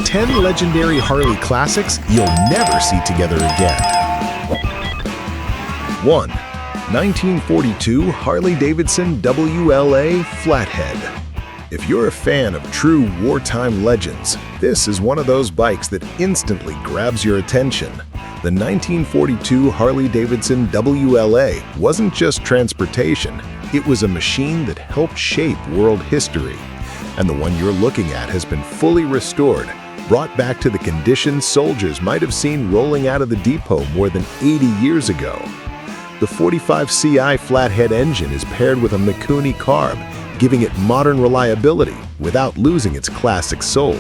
10 legendary Harley classics you'll never see together again. 1. 1942 Harley-Davidson WLA Flathead. If you're a fan of true wartime legends, this is one of those bikes that instantly grabs your attention. The 1942 Harley-Davidson WLA wasn't just transportation, it was a machine that helped shape world history. And the one you're looking at has been fully restored, brought back to the condition soldiers might have seen rolling out of the depot more than 80 years ago. The 45Ci Flathead engine is paired with a Mikuni carb, giving it modern reliability without losing its classic soul.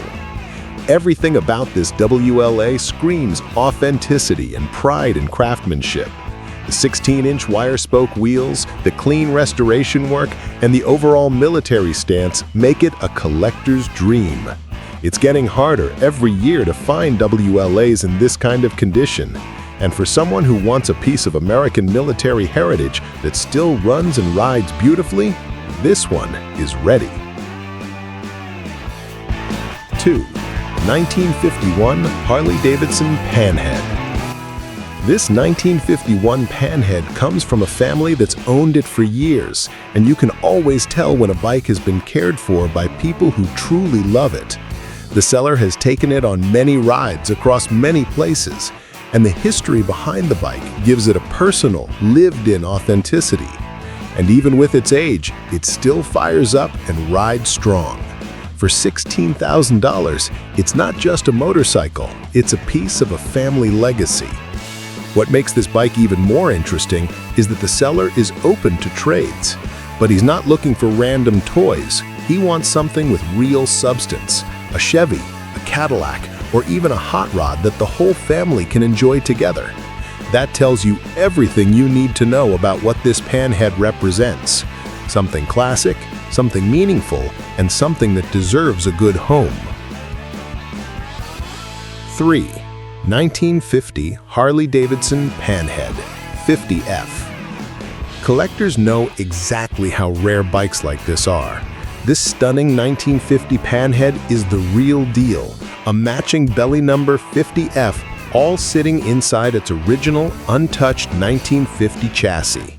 Everything about this WLA screams authenticity and pride in craftsmanship. The 16-inch wire-spoke wheels, the clean restoration work, and the overall military stance make it a collector's dream. It's getting harder every year to find WLAs in this kind of condition. And for someone who wants a piece of American military heritage that still runs and rides beautifully, this one is ready. 2. 1951 Harley-Davidson Panhead. This 1951 Panhead comes from a family that's owned it for years, and you can always tell when a bike has been cared for by people who truly love it. The seller has taken it on many rides across many places, and the history behind the bike gives it a personal, lived-in authenticity. And even with its age, it still fires up and rides strong. For $16,000, it's not just a motorcycle, it's a piece of a family legacy. What makes this bike even more interesting is that the seller is open to trades. But he's not looking for random toys. He wants something with real substance, a Chevy, a Cadillac, or even a hot rod that the whole family can enjoy together. That tells you everything you need to know about what this Panhead represents. Something classic, something meaningful, and something that deserves a good home. 3. 1950 Harley-Davidson Panhead 50F. Collectors know exactly how rare bikes like this are. This stunning 1950 Panhead is the real deal, a matching belly number 50F, all sitting inside its original, untouched 1950 chassis.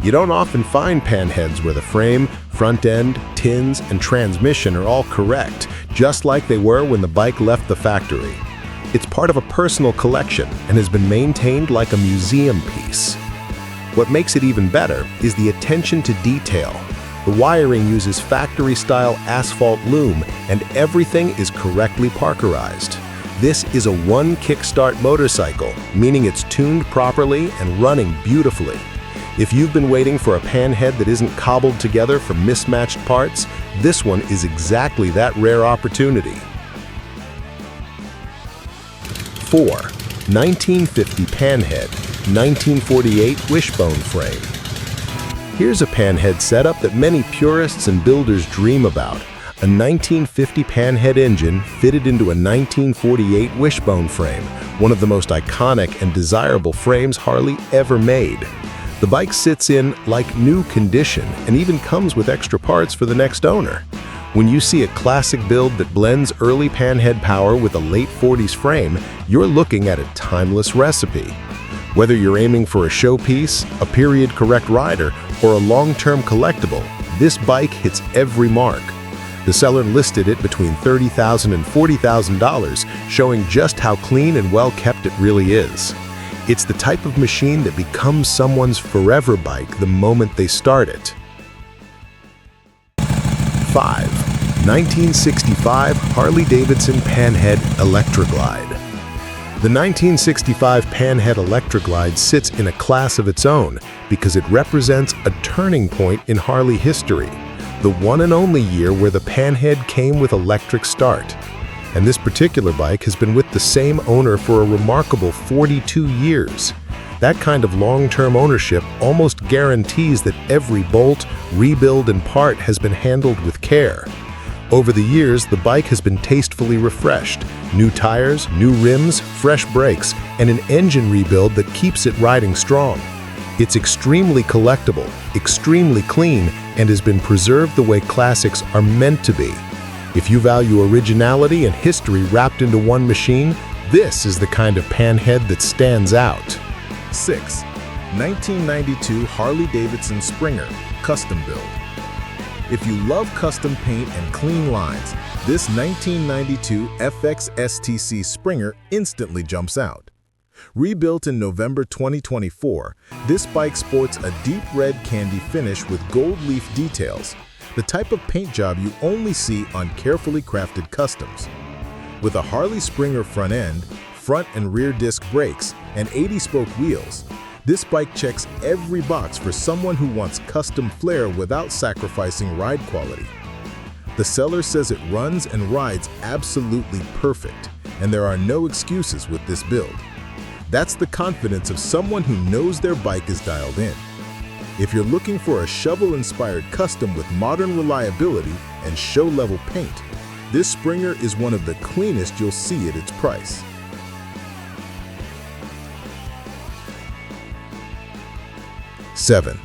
You don't often find Panheads where the frame, front end, tins, and transmission are all correct, just like they were when the bike left the factory. It's part of a personal collection and has been maintained like a museum piece. What makes it even better is the attention to detail. The wiring uses factory-style asphalt loom, and everything is correctly parkerized. This is a one kickstart motorcycle, meaning it's tuned properly and running beautifully. If you've been waiting for a Panhead that isn't cobbled together from mismatched parts, this one is exactly that rare opportunity. 4. 1950 Panhead 1948 wishbone frame. Here's a Panhead setup that many purists and builders dream about. A 1950 Panhead engine fitted into a 1948 wishbone frame, one of the most iconic and desirable frames Harley ever made. The bike sits in like new condition and even comes with extra parts for the next owner. When you see a classic build that blends early Panhead power with a late 40s frame, you're looking at a timeless recipe. Whether you're aiming for a showpiece, a period-correct rider, or a long-term collectible, this bike hits every mark. The seller listed it between $30,000 and $40,000, showing just how clean and well-kept it really is. It's the type of machine that becomes someone's forever bike the moment they start it. 5. 1965 Harley-Davidson Panhead Electra-Glide. The 1965 Panhead Electra-Glide sits in a class of its own because it represents a turning point in Harley history, the one and only year where the Panhead came with electric start. And this particular bike has been with the same owner for a remarkable 42 years. That kind of long-term ownership almost guarantees that every bolt, rebuild, and part has been handled with care. Over the years, the bike has been tastefully refreshed. New tires, new rims, fresh brakes, and an engine rebuild that keeps it riding strong. It's extremely collectible, extremely clean, and has been preserved the way classics are meant to be. If you value originality and history wrapped into one machine, this is the kind of panhead that stands out. 6. 1992 Harley-Davidson Springer Custom Build. If you love custom paint and clean lines, this 1992 FX STC Springer instantly jumps out. Rebuilt in November 2024, this bike sports a deep red candy finish with gold leaf details, the type of paint job you only see on carefully crafted customs. With a Harley Springer front end, front and rear disc brakes, and 80-spoke wheels, this bike checks every box for someone who wants custom flair without sacrificing ride quality. The seller says it runs and rides absolutely perfect, and there are no excuses with this build. That's the confidence of someone who knows their bike is dialed in. If you're looking for a shovel-inspired custom with modern reliability and show-level paint, this Springer is one of the cleanest you'll see at its price. 7.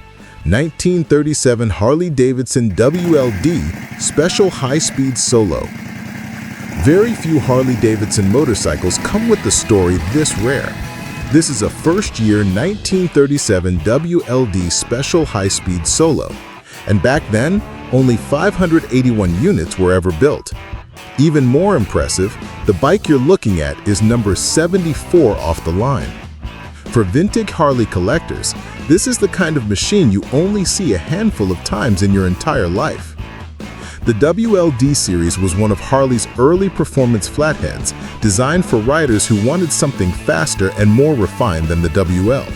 1937 Harley-Davidson WLD Special High Speed Solo. Very few Harley-Davidson motorcycles come with a story this rare. This is a first-year 1937 WLD Special High Speed Solo, and back then, only 581 units were ever built. Even more impressive, the bike you're looking at is number 74 off the line. For vintage Harley collectors, this is the kind of machine you only see a handful of times in your entire life. The WLD series was one of Harley's early performance flatheads, designed for riders who wanted something faster and more refined than the WL.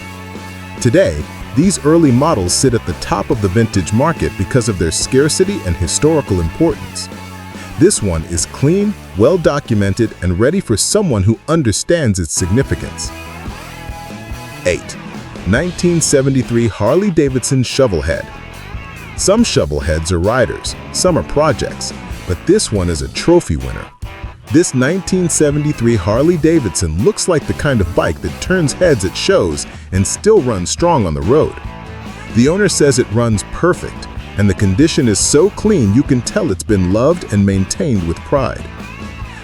Today, these early models sit at the top of the vintage market because of their scarcity and historical importance. This one is clean, well-documented, and ready for someone who understands its significance. 8. 1973 Harley-Davidson Shovelhead. Some shovelheads are riders, some are projects, but this one is a trophy winner. This 1973 Harley-Davidson looks like the kind of bike that turns heads at shows and still runs strong on the road. The owner says it runs perfect, and the condition is so clean you can tell it's been loved and maintained with pride.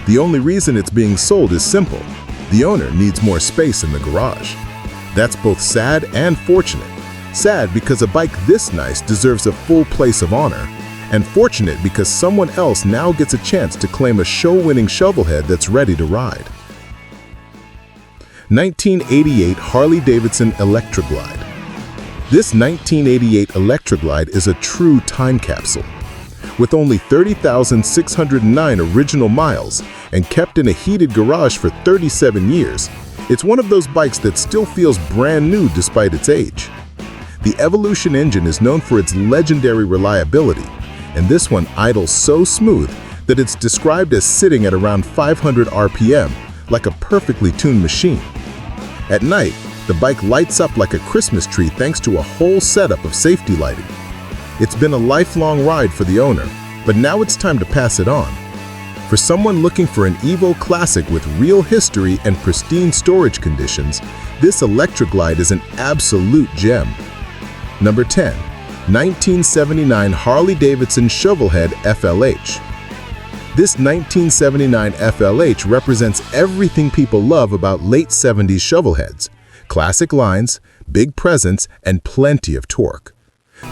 The only reason it's being sold is simple: the owner needs more space in the garage. That's both sad and fortunate. Sad because a bike this nice deserves a full place of honor, and fortunate because someone else now gets a chance to claim a show-winning shovelhead that's ready to ride. 1988 Harley-Davidson Electra-Glide. This 1988 Electra-Glide is a true time capsule. With only 30,609 original miles and kept in a heated garage for 37 years, it's one of those bikes that still feels brand new despite its age. The Evolution engine is known for its legendary reliability, and this one idles so smooth that it's described as sitting at around 500 RPM, like a perfectly tuned machine. At night, the bike lights up like a Christmas tree thanks to a whole setup of safety lighting. It's been a lifelong ride for the owner, but now it's time to pass it on. For someone looking for an Evo classic with real history and pristine storage conditions, this Electra-Glide is an absolute gem. Number 10. 1979 Harley-Davidson Shovelhead FLH. This 1979 FLH represents everything people love about late 70s shovelheads: classic lines, big presence, and plenty of torque.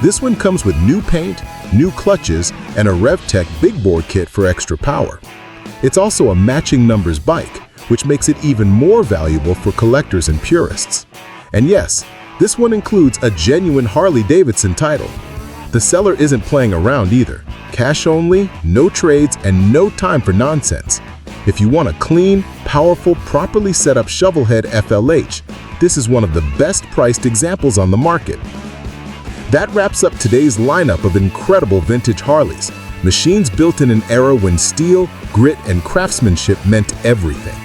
This one comes with new paint, new clutches, and a RevTech big bore kit for extra power. It's also a matching numbers bike, which makes it even more valuable for collectors and purists. And yes, this one includes a genuine Harley-Davidson title. The seller isn't playing around either. Cash only, no trades, and no time for nonsense. If you want a clean, powerful, properly set up Shovelhead FLH, this is one of the best priced examples on the market. That wraps up today's lineup of incredible vintage Harleys, machines built in an era when steel, grit, and craftsmanship meant everything.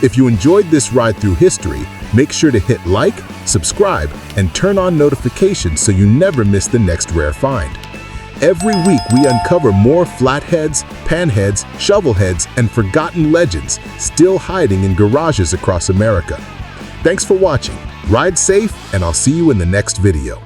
If you enjoyed this ride through history, make sure to hit like, subscribe, and turn on notifications so you never miss the next rare find. Every week we uncover more flatheads, panheads, shovelheads, and forgotten legends still hiding in garages across America. Thanks for watching, ride safe, and I'll see you in the next video.